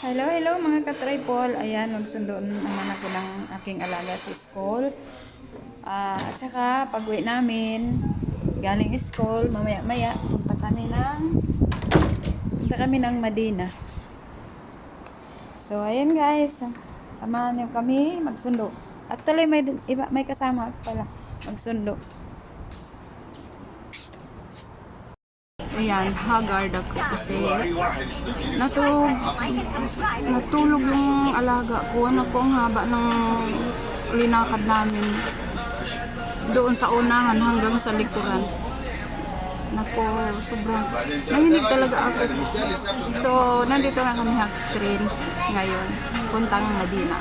Hello, hello mga ka-tripol. Ayan, magsundo naman ako ng aking alaga sa school. At saka, pag-uwi namin, galing school, mamaya-maya, punta kami ng Madina. So, ayan guys, samahan niyo kami magsundo. Actually, may kasama pala magsundo. Ayan, haggard ako kasi natulog yung alaga ko. Ano ko, ang haba ng linakad namin doon sa unahan hanggang sa likuran. Nako, sobrang nanginig talaga ako. So, nandito na kami train ngayon, puntang Madina.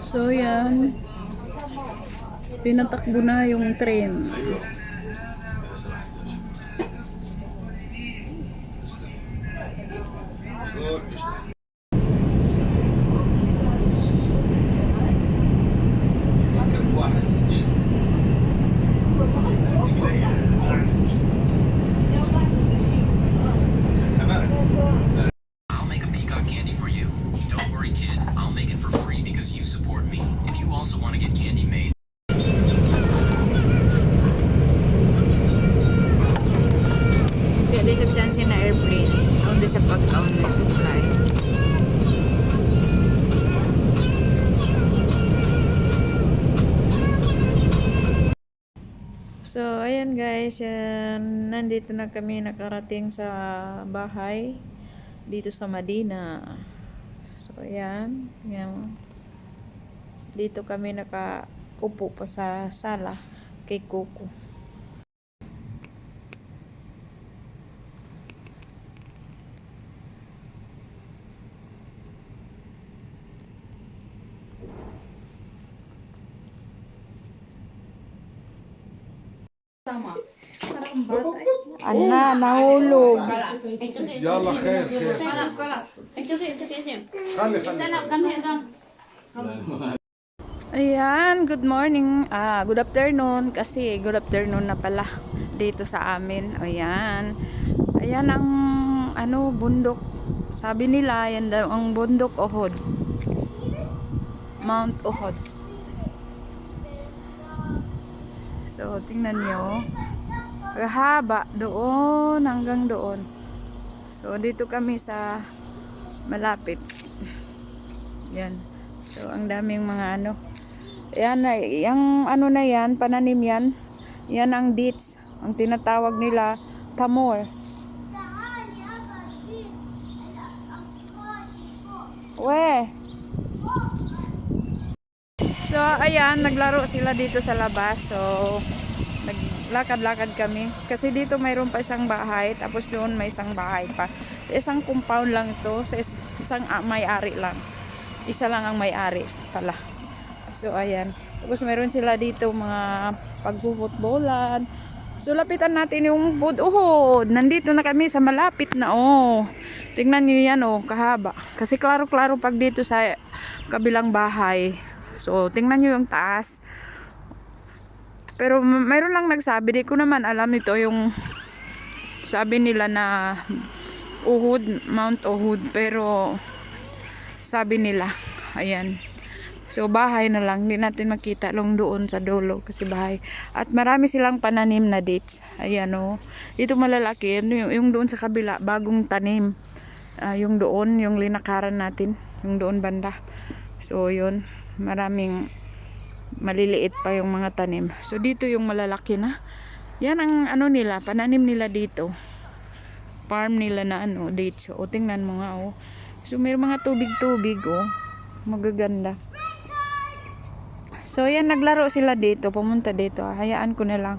So yan, pinatakbo na yung train. I'll make a peacock candy for you. Don't worry, kid. I'll make it for free because you support me. If you also want to get candy made. Kaya dito siya na airplane. Doon sa pagkaon ng supply. So, ayan guys, nandito na kami nakarating sa bahay dito sa Madina. So, ayan, dito kami nakaupo pa sa sala kay Coco. Ana, nahulog. يلا خير خير Ayan, good morning. Good afternoon kasi good afternoon na pala dito sa amin. Ayan. Ayan ang bundok. Sabi nila, yan daw ang bundok Uhud. Mount Uhud. So, tingnan nyo. Haba doon hanggang doon. So, dito kami sa malapit. Yan. So, ang daming mga yan, yung na yan, pananim yan. Yan ang dates. Ang tinatawag nila, tamor. So, ayan, naglaro sila dito sa labas. So, naglakad-lakad kami. Kasi dito mayroon pa isang bahay. Tapos doon may isang bahay pa. Isang compound lang ito. Sa isang may-ari lang. Isa lang ang may-ari pala. So, ayan. Tapos mayroon sila dito mga pagpuputbolan. So, lapitan natin yung Uhud. Nandito na kami sa malapit na, Tingnan nyo yan, kahaba. Kasi klaro-klaro pag dito sa kabilang bahay. So, tingnan nyo yung taas. Pero mayroon lang nagsabi, di ko naman alam ito yung sabi nila na Uhud, Mount Uhud, pero sabi nila, ayan. So bahay na lang, hindi natin makita lang doon sa dulo kasi bahay. At marami silang pananim na dates. Ayan ito malalaki, yung doon sa kabila, bagong tanim. Yung doon, yung linakaran natin, yung doon banda. So yun, maraming maliliit pa yung mga tanim. So dito yung malalaki na. Yan ang nila, pananim nila dito. Farm nila na dates. O tingnan mo nga So may mga tubig-tubig magaganda. So yan, naglaro sila dito, pumunta dito. Hayaan ko na lang.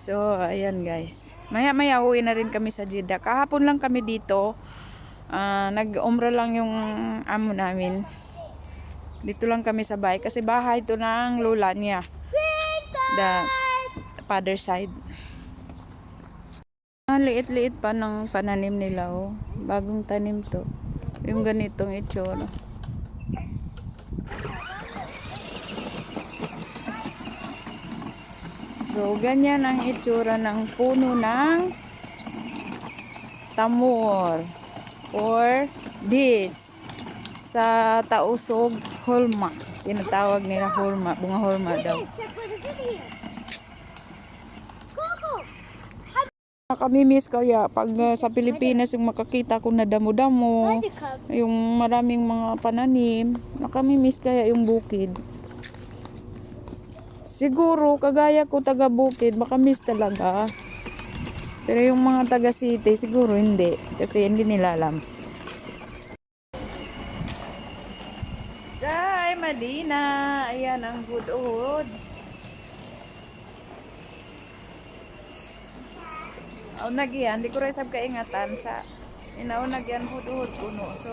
So ayan guys. Maya-maya uwi na rin kami sa Jeddah. Kahapon lang kami dito. Nag-umrah lang yung amo namin. Dito lang kami sa bahay kasi bahay to ng lola niya. The father side. Ang liit-liit pa ng pananim nila, oh. Bagong tanim to. Yung ganitong itsura. So, ganyan ang itsura ng puno ng tamor or dates sa Tausog, Hulma. Tinatawag nila Hulma, bunga Hulma daw. Nakami-miss kaya pag sa Pilipinas yung makakita ko na damo-damo, yung maraming mga pananim, nakami-miss kaya yung bukid. Siguro kagaya ko taga bukid, baka miss talaga. Pero yung mga taga city siguro hindi kasi hindi nila alam. Jai Madina, ayan ang budod. Nagiyan, di ko rin sab kaingatan sa inaunag yan budod kuno. So